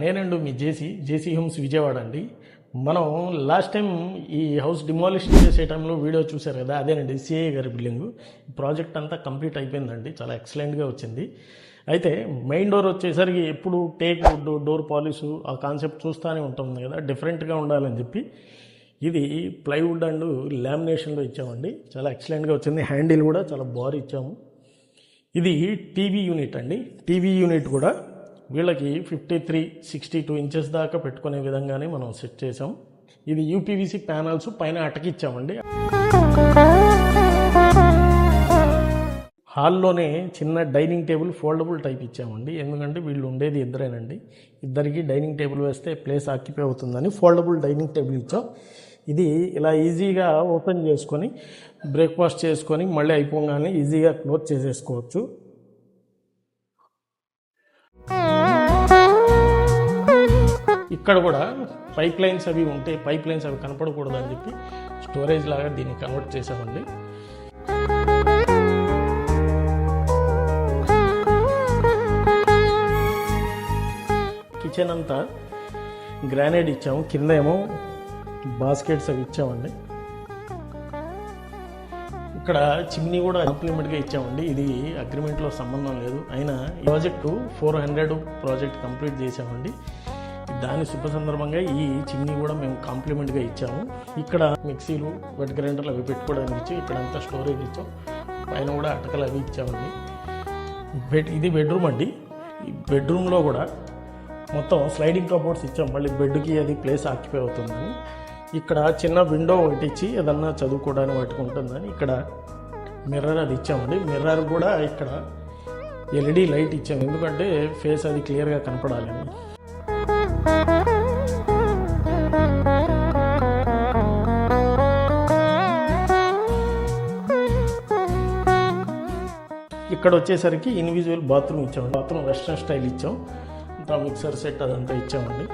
నేనండి మీ జేసీ హోమ్స్ విజయవాడ అండి. మనం లాస్ట్ టైం ఈ హౌస్ డిమాలిష్ చేసే టైంలో వీడియో చూశారు కదా, అదేనండి సిఐ గారి బిల్డింగ్. ప్రాజెక్ట్ అంతా కంప్లీట్ అయిపోయిందండి, చాలా ఎక్సలెంట్గా వచ్చింది. అయితే మెయిన్ డోర్ వచ్చేసరికి ఎప్పుడు టేక్ వుడ్ డోర్ పాలిష్ ఆ కాన్సెప్ట్ చూస్తూనే ఉంటుంది కదా, డిఫరెంట్గా ఉండాలని చెప్పి ఇది ప్లైవుడ్ అండ్ లామినేషన్లో ఇచ్చామండి. చాలా ఎక్సలెంట్గా వచ్చింది. హ్యాండిల్ కూడా చాలా బాగా ఇచ్చాము. ఇది టీవీ యూనిట్ అండి. టీవీ యూనిట్ కూడా వీళ్ళకి 53-62 ఇంచెస్ దాకా పెట్టుకునే విధంగానే మనం సెట్ చేసాం. ఇది యూపీవీసీ ప్యానల్స్ పైన అటకిచ్చామండి. హాల్లోనే చిన్న డైనింగ్ టేబుల్ ఫోల్డబుల్ టైప్ ఇచ్చామండి. ఎందుకంటే వీళ్ళు ఉండేది ఇద్దరేనండి, ఇద్దరికి డైనింగ్ టేబుల్ వేస్తే ప్లేస్ ఆక్యుపై అవుతుందని ఫోల్డబుల్ డైనింగ్ టేబుల్ ఇచ్చాం. ఇది ఇలా ఈజీగా ఓపెన్ చేసుకొని బ్రేక్ఫాస్ట్ చేసుకొని మళ్ళీ అయిపోగానే ఈజీగా క్లోజ్ చేసేసుకోవచ్చు. ఇక్కడ కూడా పైప్ లైన్స్ అవి ఉంటే పైప్ లైన్స్ అవి కనపడకూడదు అని చెప్పి స్టోరేజ్ లాగా దీన్ని కన్వర్ట్ చేసామండి. కిచెన్ అంతా గ్రానైట్ ఇచ్చాము, కింద ఏమో బాస్కెట్స్ అవి ఇచ్చామండి. ఇక్కడ చిమ్నీ కూడా కాంప్లిమెంట్గా ఇచ్చామండి. ఇది అగ్రిమెంట్లో సంబంధం లేదు, అయినా ఈ ప్రాజెక్టు 400 ప్రాజెక్ట్ కంప్లీట్ చేసామండి. దాని శుభ సందర్భంగా ఈ చిమ్నీ కూడా మేము కాంప్లిమెంట్గా ఇచ్చాము. ఇక్కడ మిక్సీలు వెట్ గ్రైండర్లు అవి పెట్టుకోవడానికి ఇచ్చి ఇక్కడంతా స్టోరేజ్ ఇచ్చాం. పైన కూడా అటకలు అవి ఇచ్చామండి. ఇది బెడ్రూమ్ అండి. ఈ బెడ్రూమ్లో కూడా మొత్తం స్లైడింగ్ కబోర్డ్స్ ఇచ్చాం, మళ్ళీ బెడ్కి అది ప్లేస్ ఆక్యుపై అవుతుందని. ఇక్కడ చిన్న విండో ఒకటి ఇచ్చి ఏదన్నా చదువుకోవడానికి పట్టుకుంటుందని ఇక్కడ మిర్రర్ అది ఇచ్చామండి. మిర్రర్ కూడా ఇక్కడ ఎల్ఈడి లైట్ ఇచ్చాము, ఎందుకంటే ఫేస్ అది క్లియర్గా కనపడాలని. ఇక్కడ వచ్చేసరికి ఇండివిజువల్ బాత్రూమ్ ఇచ్చాము. బాత్రూమ్ వెస్ట్రన్ స్టైల్ ఇచ్చాం, ఇంకా మిక్సర్ సెట్ అదంతా ఇచ్చామండి.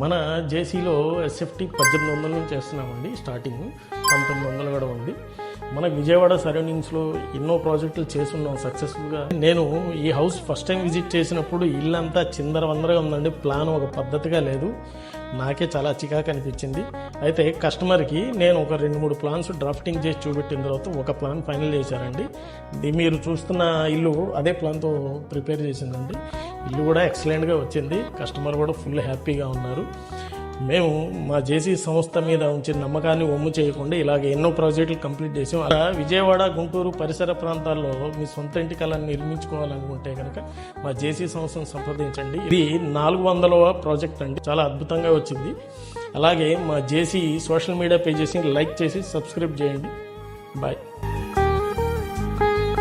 మన జేసీలో ఎస్ఎఫ్టీ 1800 నుంచి చేస్తున్నామండి. స్టార్టింగ్ 1900 కూడా ఉంది. మన విజయవాడ సరౌండింగ్స్లో ఎన్నో ప్రాజెక్టులు చేస్తున్నాం సక్సెస్ఫుల్గా. నేను ఈ హౌస్ ఫస్ట్ టైం విజిట్ చేసినప్పుడు ఇల్లంతా చిందరవందరగా ఉందండి. ప్లాన్ ఒక పద్ధతిగా లేదు, నాకే చాలా చికాకు అనిపించింది. అయితే కస్టమర్కి నేను ఒక 2-3 ప్లాన్స్ డ్రాఫ్టింగ్ చేసి చూపెట్టిన తర్వాత ఒక ప్లాన్ ఫైనల్ చేశారండి. ఇది మీరు చూస్తున్న ఇల్లు అదే ప్లాన్తో ప్రిపేర్ చేసిందండి. ఇల్లు కూడా ఎక్సలెంట్గా వచ్చింది, కస్టమర్ కూడా ఫుల్ హ్యాపీగా ఉన్నారు. మేము మా జేసీ సంస్థ మీద ఉంచిన నమ్మకాన్ని ఒమ్ము చేయకుండా ఇలాగ ఎన్నో ప్రాజెక్టులు కంప్లీట్ చేసాం. అలా విజయవాడ, గుంటూరు పరిసర ప్రాంతాల్లో మీ సొంత ఇంటి కళను నిర్మించుకోవాలనుకుంటే కనుక మా జేసీ సంస్థను సంప్రదించండి. ఇది 400వ ప్రాజెక్ట్ అండి, చాలా అద్భుతంగా వచ్చింది. అలాగే మా జేసీ సోషల్ మీడియా పేజెస్ని లైక్ చేసి సబ్స్క్రైబ్ చేయండి. బాయ్.